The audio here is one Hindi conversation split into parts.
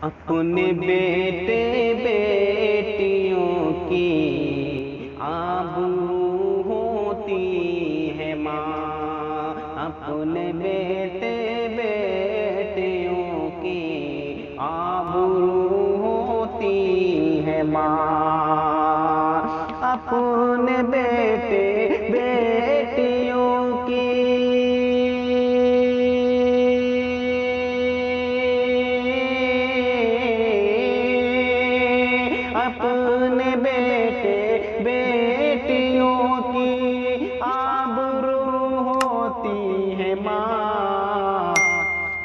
अपने बेटे बेटियों की आबरू होती है माँ। अपने बेटे बेटियों की आबरू होती है माँ। अपने बेटे बेटियों की अपने बेटे बेटियों की आबरू होती है माँ।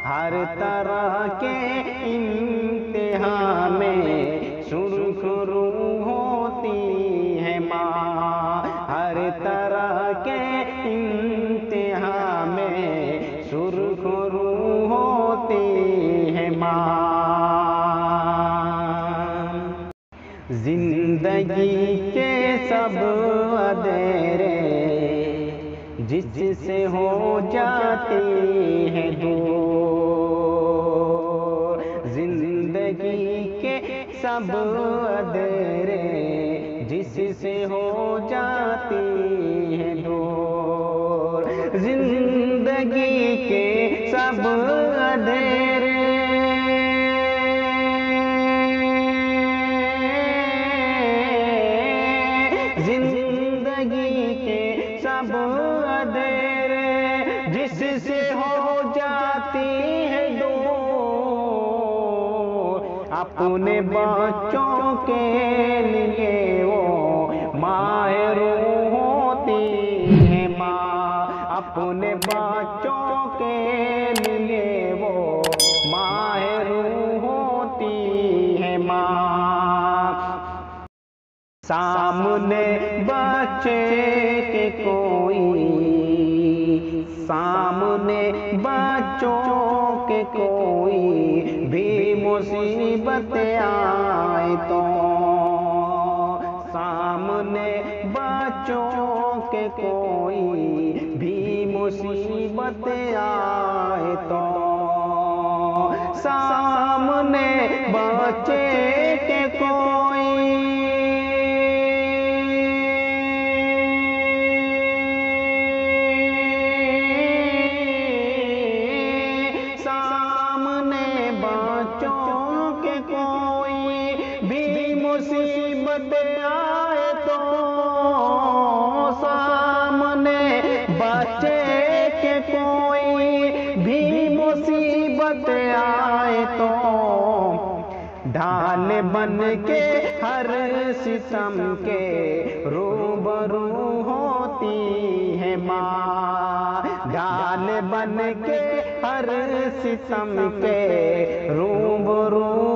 हर तरह के इम्तिहान में सुरखरू होती है माँ। हर तरह के इम्तिहान में सुरखरू होती है माँ। जिंदगी के सब अंधेरे जिससे हो जाती है दूर। जिंदगी के सब अंधेरे जिससे हो जाती है दूर। जिंदगी के सब अंधेरे जिंदगी के सब अंधेरे जिससे हो जाती है दूर। अपने बच्चों के लिए वो माहरू होती है माँ। अपने बच्चों के लिए वो माहरू होती है माँ। सामने बच्चे के कोई सामने बच्चों के कोई भी मुसीबत आए तो सामने बच्चों के कोई भी मुसीबत आए तो सामने बच्चे के कोई मुसीबत आए तो सामने बच्चे के कोई भी मुसीबत आए तो ढाल बन के हर सितम के रूबरू होती है माँ। ढाल बन के हर सितम के रूबरू